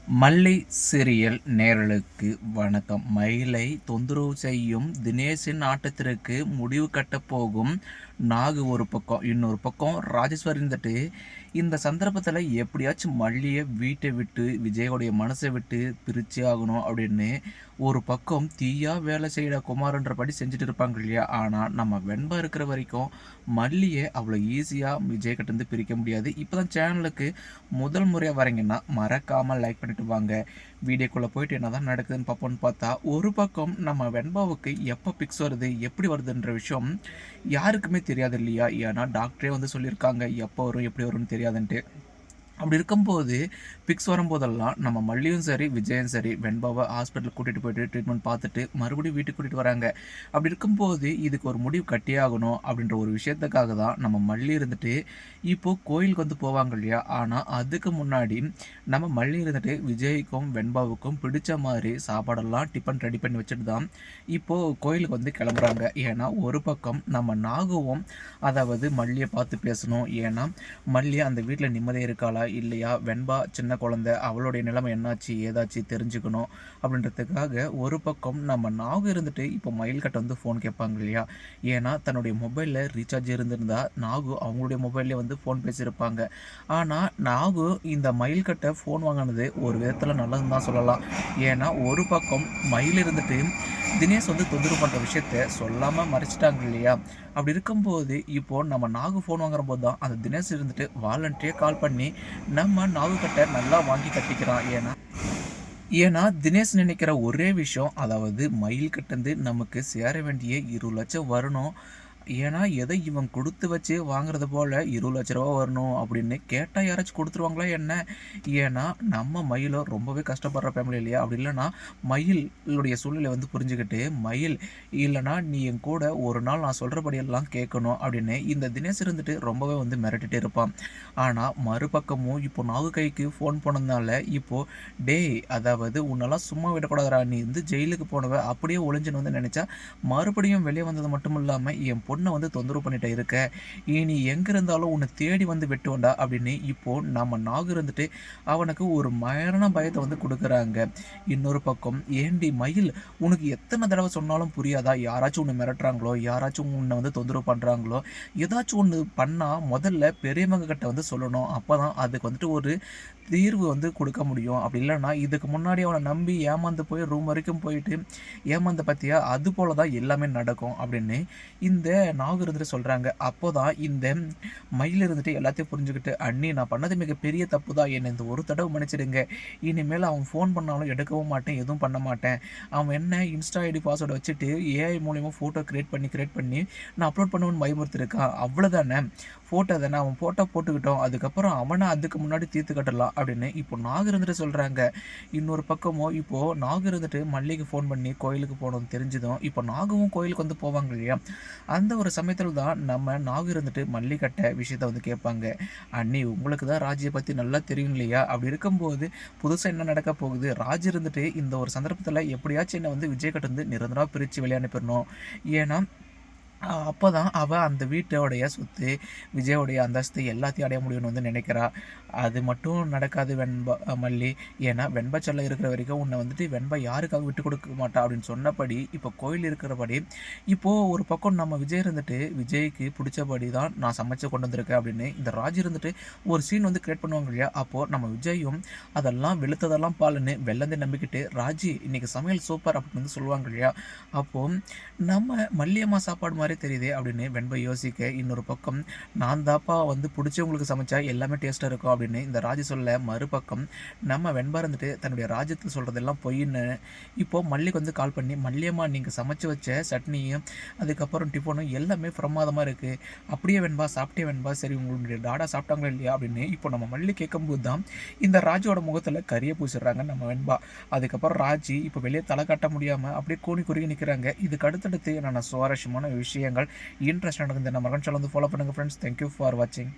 மல்லி சீரியல் நேயர்களுக்கு வணக்கம். மயிலை தொந்தரவு செய்யும் தினேஷின் ஆட்டத்திற்கு முடிவு கட்டப் போகும் நாகு ஒரு பக்கம், இன்னொரு பக்கம் ராஜேஸ்வரி இருந்துட்டு இந்த சந்தர்ப்பத்தில் எப்படியாச்சும் மல்லியை வீட்டை விட்டு விஜயோடைய மனசை விட்டு பிரிச்சே ஆகணும் அப்படின்னு ஒரு பக்கம் தீயா வேலை செய்கிற குமாரன்றபடி செஞ்சுட்டு இருப்பாங்க இல்லையா. ஆனால் நம்ம வெண்பா இருக்கிற வரைக்கும் மல்லியை அவ்வளோ ஈஸியாக விஜய் கிட்டேருந்து பிரிக்க முடியாது. இப்போ தான் சேனலுக்கு முதல் முறையாக வரீங்கன்னா மறக்காமல் லைக் பண்ணிட்டு வாங்க. வீடியோக்குள்ளே போயிட்டு என்ன தான் நடக்குதுன்னு பார்ப்போன்னு பார்த்தா ஒரு பக்கம் நம்ம வெண்பாவுக்கு எப்போ பிக்ஸ் வருது எப்படி வருதுன்ற விஷயம் யாருக்குமே தெரியாது இல்லையா. ஏன்னா டாக்டரே வந்து சொல்லியிருக்காங்க எப்போ வரும் எப்படி வரும்னு தெரியாதுன்ட்டு. அப்படி இருக்கும்போது பிக்ஸ் வரும்போதெல்லாம் நம்ம மல்லியும் சரி விஜயும் சரி வெண்பாவை ஹாஸ்பிட்டலுக்கு கூட்டிகிட்டு போயிட்டு ட்ரீட்மெண்ட் பார்த்துட்டு மறுபடியும் வீட்டுக்கு கூட்டிகிட்டு வராங்க. அப்படி இருக்கும்போது இதுக்கு ஒரு முடிவு கட்டியே ஆகணும் அப்படின்ற ஒரு விஷயத்துக்காக தான் நம்ம மல்லி இருந்துட்டு இப்போது கோயிலுக்கு வந்து போவாங்க இல்லையா. ஆனால் அதுக்கு முன்னாடி நம்ம மல்லி இருந்துட்டு விஜய்க்கும் வெண்பாவுக்கும் பிடிச்ச மாதிரி சாப்பாடெல்லாம் டிஃபன் ரெடி பண்ணி வச்சுட்டு தான் இப்போது கோயிலுக்கு வந்து கிளம்புறாங்க. ஏன்னா ஒரு பக்கம் நம்ம நாகவும் அதாவது மல்லியை பார்த்து பேசணும். ஏன்னா மல்லி அந்த வீட்டில் நிம்மதியாக இருக்காளா இல்லையா, வெண்பா சின்ன குழந்தை அவளுடைய நிலைமை என்னாச்சு ஏதாச்சு தெரிஞ்சுக்கணும் அப்படின்றதுக்காக ஒரு பக்கம் நம்ம நாகு இருந்துட்டு இப்போ மயில்கட்டை வந்து ஃபோன் கேட்பாங்க இல்லையா. ஏன்னா தன்னுடைய மொபைலில் ரீசார்ஜ் இருந்திருந்தா நாகு அவங்களுடைய மொபைல்லே வந்து ஃபோன் பேசியிருப்பாங்க. ஆனால் நாகு இந்த மயில்கட்டை ஃபோன் வாங்கினது ஒரு விதத்தில் நல்லதுன்னு தான் சொல்லலாம். ஏன்னா ஒரு பக்கம் மயில் இருந்துட்டு தினேஷ் வந்து தொந்தரவு பண்ணுற விஷயத்த சொல்லாமல் மறைச்சிட்டாங்க இல்லையா. அப்படி இருக்கும்போது இப்போது நம்ம நாகு ஃபோன் வாங்குற போது தான் அந்த தினேஷ் இருந்துட்டு வாலண்டியாக கால் பண்ணி நம்ம நாகு கட்டை நல்லா வாங்கி கட்டிக்கிறான். ஏன்னா தினேஷ் நினைக்கிற ஒரே விஷயம் அதாவது மயில் கட்டந்து நமக்கு சேர வேண்டிய 2 லட்சம் வரணும். ஏன்னா எதை இவன் கொடுத்து வச்சு வாங்குறது போல் 20 லட்ச ரூபா வரணும் அப்படின்னு கேட்டால் யாராச்சும் கொடுத்துருவாங்களா என்ன. ஏன்னா நம்ம மயிலோ ரொம்பவே கஷ்டப்படுற ஃபேமிலி இல்லையா. அப்படி இல்லைன்னா மயிலுடைய சூழ்நிலை வந்து புரிஞ்சுக்கிட்டு மயில் இல்லைனா நீ என் கூட ஒரு நாள் நான் சொல்கிறபடியெல்லாம் கேட்கணும் அப்படின்னு இந்த தினேஷ் இருந்துட்டு ரொம்பவே வந்து மிரட்டிகிட்டே இருப்பான். ஆனால் மறுபக்கமும் இப்போ நாகு கைக்கு ஃபோன் போனதுனால இப்போது டேய் அதாவது உன்னெல்லாம் சும்மா விடக்கூடாதுரா, நீ வந்து ஜெயிலுக்கு போனவ அப்படியே ஒளிஞ்சுன்னு வந்து நினச்சா மறுபடியும் வெளியே வந்தது மட்டும் இல்லாமல் என் பொண்ணை வந்து தொந்தரவு பண்ணிட்டு இருக்க, இனி எங்கே இருந்தாலும் உன்னை தேடி வந்து வெட்டுவோண்டா அப்படின்னு இப்போது நம்ம நாகு இருந்துட்டு அவனுக்கு ஒரு மரண பயத்தை வந்து கொடுக்குறாங்க. இன்னொரு பக்கம் ஏண்டி மயில் உனக்கு எத்தனை தடவை சொன்னாலும் புரியாதா, யாராச்சும் உன்னை மிரட்டுறாங்களோ யாராச்சும் உன்னை வந்து தொந்தரவு பண்ணுறாங்களோ ஏதாச்சும் ஒன்று பண்ணால் முதல்ல பெரியவங்க கிட்ட வந்து சொல்லணும். அப்போ தான் அதுக்கு வந்துட்டு ஒரு தீர்வு வந்து கொடுக்க முடியும். அப்படி இல்லைன்னா இதுக்கு முன்னாடி அவனை நம்பி ஏமாந்து போய் ரூம் வரைக்கும் போயிட்டு ஏமாந்த பற்றியா அது போல தான் எல்லாமே நடக்கும் அப்படின்னு இந்த நாகு இருந்துட்டு சொல்கிறாங்க. அப்போ தான் இந்த மயில் இருந்துட்டு எல்லாத்தையும் புரிஞ்சுக்கிட்டு அண்ணி நான் பண்ணது மிகப்பெரிய தப்பு தான், என்னை இந்த ஒரு தடவை மன்னிச்சிடுங்க, இனிமேல் அவன் ஃபோன் பண்ணாலும் எடுக்கவும் மாட்டேன் எதுவும் பண்ண மாட்டேன், அவன் என்ன இன்ஸ்டா ஐடி பாஸ்வேர்டை வச்சுட்டு ஏஐ மூலிமா ஃபோட்டோ க்ரியேட் பண்ணி நான் அப்லோட் பண்ணுவேன்னு பயமுறுத்திருக்கான், அவ்வளோதானே ஃபோட்டோ தானே அவன் ஃபோட்டோ போட்டுக்கிட்டோம், அதுக்கப்புறம் அவனை அதுக்கு முன்னாடி தீர்த்து கட்டலாம் அப்படின்னு இப்போ நாகு இருந்துட்டு சொல்கிறாங்க. இன்னொரு பக்கமோ இப்போது நாகு இருந்துட்டு மல்லிக்கு ஃபோன் பண்ணி கோயிலுக்கு போகணும்னு தெரிஞ்சதும் இப்போ நாகவும் கோயிலுக்கு வந்து போவாங்க இல்லையா. அந்த ஒரு சமயத்தில் தான் நம்ம நாகு இருந்துட்டு மல்லிகட்டை விஷயத்த வந்து கேட்பாங்க. அண்ணி உங்களுக்கு தான் ராஜியை பற்றி நல்லா தெரியும் இல்லையா, அப்படி இருக்கும்போது புதுசாக என்ன நடக்க போகுது, ராஜ் இருந்துட்டு இந்த ஒரு சந்தர்ப்பத்தில் எப்படியாச்சும் என்னை வந்து விஜய் கிட்ட வந்து நிரந்தரமாக பிரித்து விளையாண்டுப்பிடணும். ஏன்னா அப்போ தான் அவள் அந்த வீட்டோடைய சொத்து விஜயோடைய அந்தஸ்து எல்லாத்தையும் அடைய முடியும்னு வந்து நினைக்கிறா. அது மட்டும் நடக்காது வெண்பா மல்லி. ஏன்னா வெண்பா சொல்ல இருக்கிற வரைக்கும் உன்னை வந்துட்டு வெண்பா யாருக்காக விட்டு கொடுக்க மாட்டா அப்படின்னு சொன்னபடி இப்போ கோயில் இருக்கிறபடி இப்போது ஒரு பக்கம் நம்ம விஜய் இருந்துட்டு விஜய்க்கு பிடிச்சபடி தான் நான் சமைச்சு கொண்டு வந்திருக்கேன் அப்படின்னு இந்த ராஜ் இருந்துட்டு ஒரு சீன் வந்து கிரியேட் பண்ணுவாங்க இல்லையா. அப்போது நம்ம விஜயும் அதெல்லாம் வெளுத்ததெல்லாம் பாலுன்னு வெள்ளந்தை நம்பிக்கிட்டு ராஜி இன்னைக்கு சமையல் சூப்பர் அப்படின்னு வந்து சொல்லுவாங்க இல்லையா. அப்போது நம்ம மல்லியம்மா சாப்பாடு மாதிரி தெரியுது அப்படின்னு வெண்பா யோசிக்க இன்னொரு பக்கம் நான் தாப்பா வந்து பிடிச்சவங்களுக்கு சமைச்சா எல்லாமே டேஸ்ட்டாக இருக்கும் அப்படின்னு இந்த ராஜி சொல்ல மறுபக்கம் நம்ம வெண்பா இருந்துட்டு தன்னுடைய ராஜ்யத்தில் சொல்கிறதெல்லாம் பொய்ன்னு இப்போது மல்லிக்கு வந்து கால் பண்ணி மல்லியம்மா நீங்கள் சமைச்சு வச்ச சட்னியும் அதுக்கப்புறம் டிஃபனும் எல்லாமே பிரமாதமாக இருக்குது, அப்படியே வெண்பா சாப்பிட்டே வெண்பா, சரி உங்களுடைய டாடா சாப்பிட்டாங்களா இல்லையா அப்படின்னு இப்போ நம்ம மல்லி கேட்கும்போது தான் இந்த ராஜோட முகத்தில் கரியை பூசிடுறாங்க நம்ம வெண்பா. அதுக்கப்புறம் ராஜி இப்போ வெளியே தலை காட்ட முடியாமல் அப்படியே கூனி குறுகி நிற்கிறாங்க. இதுக்கு அடுத்தடுத்து என்னென்ன சுவாரஸ்யமான விஷயங்கள் இன்ட்ரெஸ்ட் நடக்குது நம்ம மகன் சேனல் வந்து ஃபாலோ பண்ணுங்கள் ஃப்ரெண்ட்ஸ். தேங்க்யூ ஃபார் வாட்சிங்.